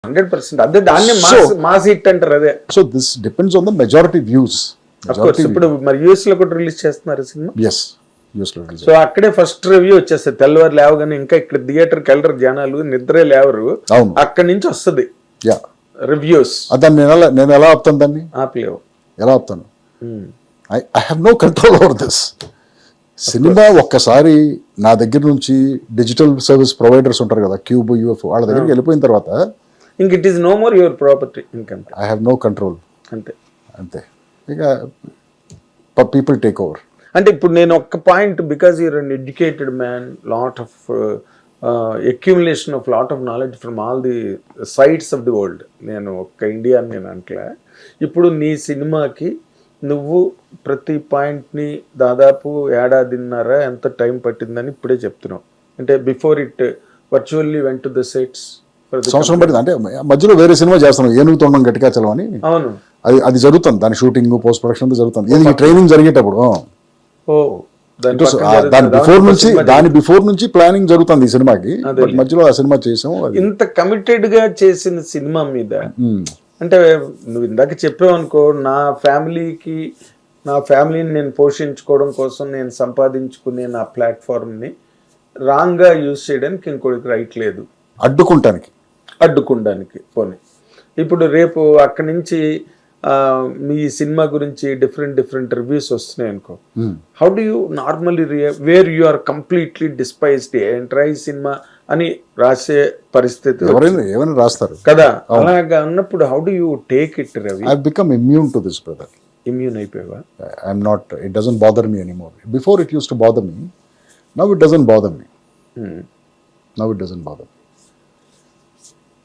100%. అదే దాన్ని mass hit అంటారు. అదే so this depends on the majority views. ఇప్పుడు మరి యూఎస్ లో కూడా రిలీజ్ చేస్తున్నారు సినిమా. ఎస్, యూఎస్ లో రిలీజ్. సో అక్కడే ఫస్ట్ రివ్యూ వచ్చేస్తుంది. తెల్లవారు లేవగానే ఇంకా ఇక్కడ థియేటర్కి వెళ్ళరు జనాలు, నిద్రే లేవరు, అక్కడి నుంచి వస్తుంది రివ్యూస్. దాన్ని నేను ఎలా ఆపుతాను, దాన్ని ఆపలేవు. ఎలా ఆపుతాను? I have no control over this. Cinema ఒక్కసారి నా దగ్గర నుంచి డిజిటల్ సర్వీస్ ప్రొవైడర్స్ ఉంటారు కదా, క్యూబ్, యూఎఫ్, వాళ్ళ దగ్గరికి వెళ్ళిపోయిన తర్వాత ఇంక it is no more your property. ఇంకంతే, ఐ హ్యావ్ నో కంట్రోల్. అంతే అంతే. ఇక పీపుల్ టేక్ ఓవర్. అంటే ఇప్పుడు నేను ఒక్క point, because you're an educated man, lot of accumulation of lot of knowledge from all the sides of the world. నేను ఒక్క ఇండియా అని నేను అంటలే. ఇప్పుడు నీ సినిమాకి నువ్వు ప్రతి పాయింట్ని దాదాపు ఏడాదిన్నర ఎంత టైం పట్టిందని ఇప్పుడే చెప్తున్నావు. అంటే before it virtually went to the sets. సంవత్సరం పట్టింది. అంటే మధ్యలో వేరే సినిమా చేస్తున్నాం, ఏనుగు తొండం గట్టిగా చలవని. అవును, అది జరుగుతుంది. దాని షూటింగ్, పోస్ట్ ప్రొడక్షన్ అంతా జరుగుతుంది. ట్రైనింగ్ జరిగేటప్పుడు దాని బిఫోర్ నుంచి ప్లానింగ్ జరుగుతుంది ఈ సినిమాకి. మధ్యలో ఆ సినిమా చేసాం. ఇంత కమిటెడ్ గా చేసిన సినిమా మీద అంటే నువ్వు ఇందాక చెప్పావు అనుకో, నా ఫ్యామిలీని నేను పోషించుకోవడం కోసం నేను సంపాదించుకునే నా ప్లాట్ఫామ్ని రాంగ్గా యూజ్ చేయడానికి ఇంకోటికి రైట్ లేదు, అడ్డుకుండానికి. పోనీ ఇప్పుడు రేపు అక్కడి నుంచి మీ సినిమా గురించి డిఫరెంట్ రివ్యూస్ వస్తున్నాయి అనుకో, how do you normally where you are completely despised entirely cinema అని రాసే పరిస్థితి ఏమైనా రాస్తారు కదా. అలాగా ఉన్నప్పుడు how do you take it Ravi? I become immune to this brother. Immune అయిపోయావా? I'm not, it doesn't bother me anymore. Before it use to bother me, now it doesn't bother me.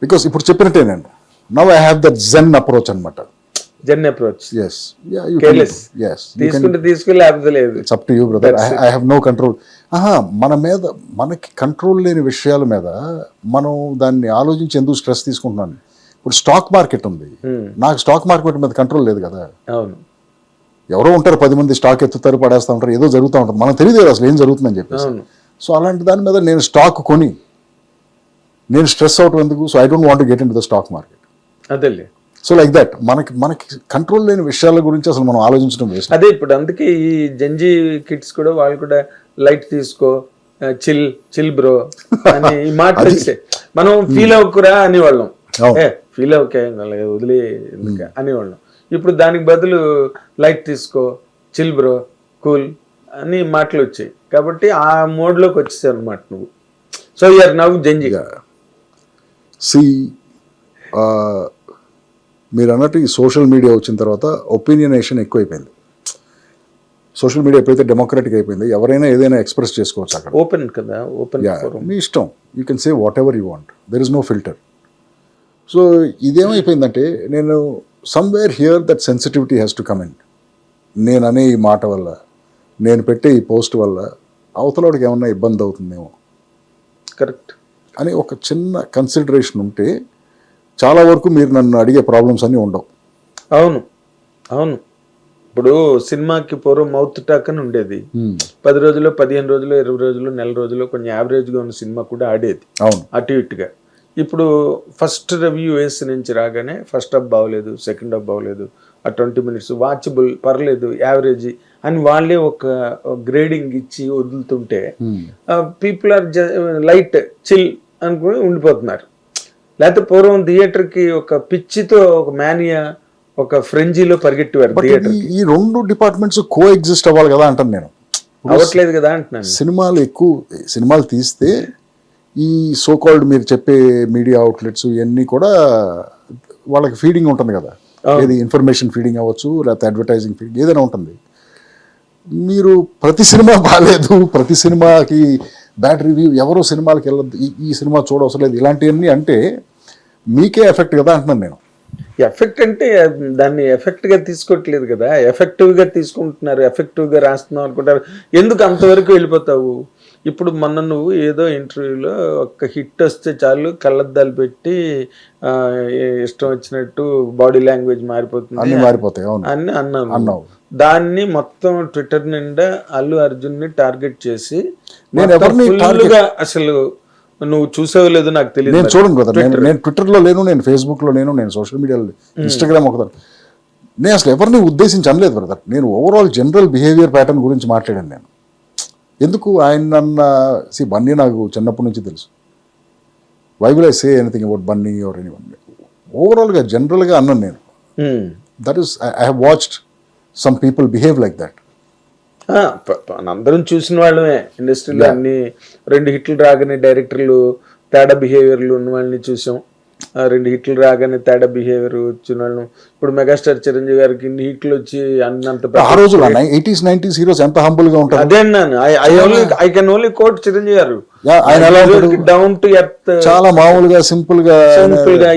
Because ఇప్పుడు చెప్పినట్టేనండి, now I have that gen approach అనమాట. జెన్ approach. Yes. Yeah, you careless. Yes. తీసుకెళ్ళి ఆపలేదు. It's up to you, brother. I have no control. మనకి control లేని విషయాల మీద మనం దాన్ని ఆలోచించి ఎందుకు స్ట్రెస్ తీసుకుంటున్నాను. ఇప్పుడు స్టాక్ మార్కెట్ ఉంది, నాకు స్టాక్ మార్కెట్ మీద కంట్రోల్ లేదు కదా. అవును, ఎవరో ఉంటారు 10 మంది స్టాక్ ఎత్తుతారు, పడేస్తూ ఉంటారు, ఏదో జరుగుతూ ఉంటుంది, మనకు తెలియదు అసలు ఏం జరుగుతుందని చెప్పేసి. సో అలాంటి దాని మీద నేను స్టాక్ కొని నేను స్ట్రెస్ అవటం ఎందుకు? So I don't want to get in to the stock market. అదేలే. సో లైక్ దట్ మనకి కంట్రోల్ లేని విషయాల గురించి అసలు మనం ఆలోచించడం వేస్ట్. అదే ఇప్పుడు అందుకే ఈ జంజీ కిడ్స్ కూడా వాళ్ళు కూడా లైట్ తీసుకో, చిల్ బ్రో అని ఈ మాట మనం ఫీల్ అవ్వకురా అనేవాళ్ళం. ఫీల్ అవ్వకే వదిలే ఎందుకు అనేవాళ్ళం. ఇప్పుడు దానికి బదులు లైట్ తీసుకో, చిల్ బ్రో, కూల్ అని మాటలు వచ్చాయి. కాబట్టి ఆ మోడ్లోకి వచ్చేసావు అనమాట నువ్వు. సో యూఆర్ నౌ జంజీగా. మీరు అన్నట్టు ఈ సోషల్ మీడియా వచ్చిన తర్వాత ఒపీనియనేషన్ ఎక్కువైపోయింది. సోషల్ మీడియా ఎప్పుడైతే డెమోక్రటిక్ అయిపోయింది, ఎవరైనా ఏదైనా ఎక్స్ప్రెస్ చేసుకోవచ్చు అక్కడ. ఓపెన్ కదా, ఓపెన్. మీ ఇష్టం, you can say whatever you want, there is no filter. So ఇదేమైపోయిందంటే, నేను somewhere here that sensitivity has to come in. నేను అనే ఈ మాట వల్ల, నేను పెట్టే ఈ పోస్ట్ వల్ల అవతలవాడికి ఏమన్నా ఇబ్బంది అవుతుందేమో, కరెక్ట్ అని ఒక చిన్న కన్సిడరేషన్ ఉంటే చాలా వరకు మీరు నన్ను అడిగే ప్రాబ్లమ్స్ అన్నీ ఉండవు. అవును, ఇప్పుడు సినిమాకి పూర్వం మౌత్ టాక్ అని ఉండేది. 10 రోజులు, 15 రోజులు, 20 రోజులు, నెల రోజులు కొంచెం యావరేజ్గా ఉన్న సినిమా కూడా ఆడేది. అవును, అటు ఇటుగా. ఇప్పుడు ఫస్ట్ రివ్యూ వేసి నుంచి రాగానే ఫస్ట్ హాఫ్ బాగోలేదు, సెకండ్ హాఫ్ బాగోలేదు, ఆ 20 minutes వాచబుల్, పర్లేదు, యావరేజ్ అని వాళ్ళే ఒక గ్రేడింగ్ ఇచ్చి వదులుతుంటే పీపుల్ ఆర్ లైట్, చిల్ అనుకుని ఉండిపోతున్నారు. లేకపోతే పూర్వం థియేటర్కి ఒక పిచ్చితో, ఒక మేనియా, ఒక ఫ్రెంజీలో పరిగెట్టేవారు థియేటర్. ఈ రెండు డిపార్ట్మెంట్స్ కో ఎగ్జిస్ట్ అవ్వాలి కదా అంటాను నేను. అవ్వట్లేదు కదా అంటున్నాను. సినిమాలు తీస్తే ఈ సోకాల్డ్ మీరు చెప్పే మీడియా అవుట్లెట్స్ ఇవన్నీ కూడా వాళ్ళకి ఫీడింగ్ ఉంటుంది కదా. ఏది ఇన్ఫర్మేషన్ ఫీడింగ్ అవ్వచ్చు, లేకపోతే అడ్వర్టైజింగ్ ఫీడింగ్ ఏదైనా ఉంటుంది. మీరు ప్రతి సినిమా బాగాలేదు, ప్రతి సినిమాకి బ్యాడ్ రివ్యూ, ఎవరో సినిమాలకి వెళ్ళద్దు, ఈ సినిమా చూడవసరం లేదు, ఇలాంటివన్నీ అంటే మీకే ఎఫెక్ట్ కదా అంటున్నాను నేను. ఎఫెక్ట్ అంటే దాన్ని ఎఫెక్ట్గా తీసుకోవట్లేదు కదా, ఎఫెక్టివ్గా తీసుకుంటున్నారు, ఎఫెక్టివ్గా రాస్తున్నావు అనుకుంటారు. ఎందుకు అంతవరకు వెళ్ళిపోతావు? ఇప్పుడు మొన్న నువ్వు ఏదో ఇంటర్వ్యూలో ఒక హిట్ వస్తే చాలు కళ్ళద్దాలు పెట్టి ఇష్టం వచ్చినట్టు బాడీ లాంగ్వేజ్ మారిపోతుంది అని అన్నావు. దాన్ని మొత్తం ట్విట్టర్ నిండా అల్లు అర్జున్ని టార్గెట్ చేసి అసలు నువ్వు చూసావో లేదో నాకు తెలియదు. నేను చూడండి బ్రదర్, నేను ట్విట్టర్లో లేను, నేను ఫేస్బుక్లో లేను, నేను సోషల్ మీడియాలో ఇన్స్టాగ్రామ్ ఒకదాను. నేను అసలు ఎవరిని ఉద్దేశించి అనలేదు బ్రదర్. నేను ఓవరాల్ జనరల్ బిహేవియర్ ప్యాటర్న్ గురించి మాట్లాడాను. నేను ఎందుకు ఆయన బన్నీ నాకు చిన్నప్పటి నుంచి తెలుసు. Why will I say anything about Bunny or anyone? ఓవరాల్గా జనరల్గా అన్నాను నేను. That is I have watched some people behave like that. అందరం చూసిన వాళ్ళమే ఇండస్ట్రీలో. అన్ని 2 హిట్లు రాగానే డైరెక్టర్లు తేడా బిహేవియర్లు ఉన్న వాళ్ళని చూసాం. 2 హిట్లు రాగానే తేడా బిహేవియర్ వచ్చిన వాళ్ళను. ఇప్పుడు మెగాస్టార్ చిరంజీవి గారికి ఇన్ని హిట్లు వచ్చి అన్నంత ఆ రోజు 80s 90s హీరోస్ ఎంత హంబుల్ గా ఉంటారు. అదే అన్నాను. I can only quote Chiranjeevi garu. ఆయన ఎలా డౌన్ టు ఎర్త్, చాలా మామూలుగా సింపుల్ గా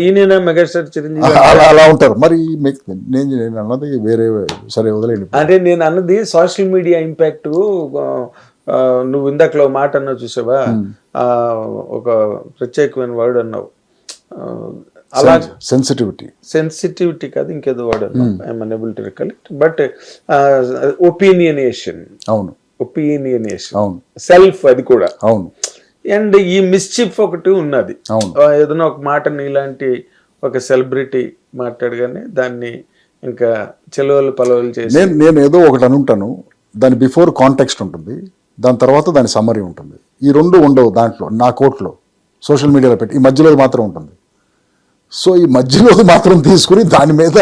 ఈయన మెగాస్టార్ చిరంజీవి అలా ఉంటారు. మరి నేను అన్నది వేరే, సరే వదిలేండి. అదే నేను అన్నది సోషల్ మీడియా ఇంపాక్ట్. నువ్వు ఇందాకలో మాట అన్నావు చూసావా, ఒక ప్రత్యేకమైన వర్డ్ అన్నావు, అలా సెన్సిటివిటీ కాదు ఇంకేదో వర్డ్ అన్నావు, I'm unable to recollect, but opinionation. అవును, ఒపీనియనేషన్, అవును, సెల్ఫ్, అది కూడా అవును. అండ్ ఈ మిస్చిఫ్ ఒకటి ఉన్నది. ఏదైనా ఒక మాట నీలాంటి ఒక సెలబ్రిటీ మాట్లాడగానే దాన్ని ఇంకా చెలవలు పలవలు చేసి నేను ఏదో ఒకటి అనుంటాను. దాని బిఫోర్ కాంటెక్స్ట్ ఉంటుంది, దాని తర్వాత దాని సమ్మరీ ఉంటుంది. ఈ 2 ఉండవు దాంట్లో. నా కోట్లో సోషల్ మీడియాలో పెట్టి ఈ మధ్యలో మాత్రం ఉంటుంది. సో ఈ మధ్యలో మాత్రం తీసుకుని దాని మీద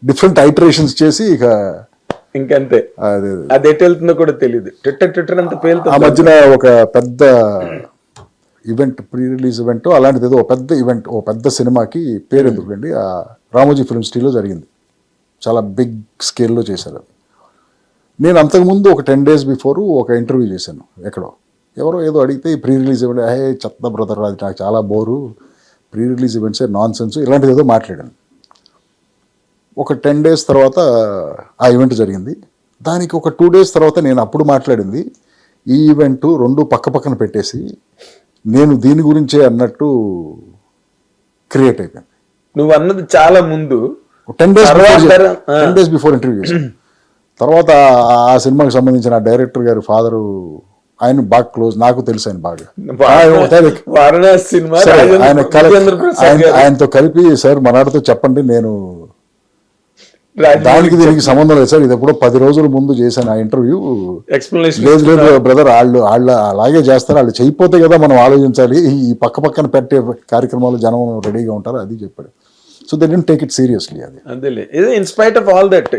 డిఫరెంట్ ఐటరేషన్స్ చేసి ఇక ఇంకంతే. అది ఎటు వెళ్తుందో కూడా తెలియదు. ట్విట్టర్ అంత పేలుతుంది. ఆ మధ్యన ఒక పెద్ద ఈవెంట్, ప్రీ రిలీజ్ ఈవెంట్ అలాంటిది ఏదో పెద్ద ఈవెంట్, ఓ పెద్ద సినిమాకి పేరు ఎందుకండి, ఆ రామోజీ ఫిల్మ్ సిటీలో జరిగింది. చాలా బిగ్ స్కేల్లో చేశారు అది. నేను అంతకుముందు ఒక 10 days బిఫోర్ ఒక ఇంటర్వ్యూ చేశాను ఎక్కడో. ఎవరో ఏదో అడిగితే ఈ ప్రీ రిలీజ్ ఈవెంట్, చెత్త బ్రదర్, అది నాకు చాలా బోరు, ప్రీ రిలీజ్ ఈవెంట్సే నాన్ సెన్స్, ఇలాంటిది ఏదో మాట్లాడాను. ఒక 10 days తర్వాత ఆ ఈవెంట్ జరిగింది. దానికి ఒక 2 days తర్వాత నేను అప్పుడు మాట్లాడింది ఈ ఈవెంట్ 2 పక్క పక్కన పెట్టేసి నేను దీని గురించే అన్నట్టు క్రియేట్ అయిపోయింది. నువ్వు అన్నది చాలా ముందు 10 days బిఫోర్ ఇంటర్వ్యూ చేశాను. తర్వాత ఆ సినిమాకి సంబంధించిన డైరెక్టర్ గారి ఫాదరు, ఆయన బాగా క్లోజ్, నాకు తెలుసు ఆయన బాగా. ఆయనతో కలిపి, సార్ మనాడితో చెప్పండి, నేను దానికి దీనికి సంబంధం లేదు సార్, ఇది ఎప్పుడో 10 రోజుల ముందు చేశాను ఆ ఇంటర్వ్యూ. లేదు లేదు బ్రదర్, వాళ్ళు అలాగే చేస్తారు, వాళ్ళు చేయకపోతే కదా మనం ఆలోచించాలి, ఈ పక్కన పెట్టే కార్యక్రమాలు జనం రెడీగా ఉంటారు, అది చెప్పాడు. So they didn't take it seriously. అది in spite of all that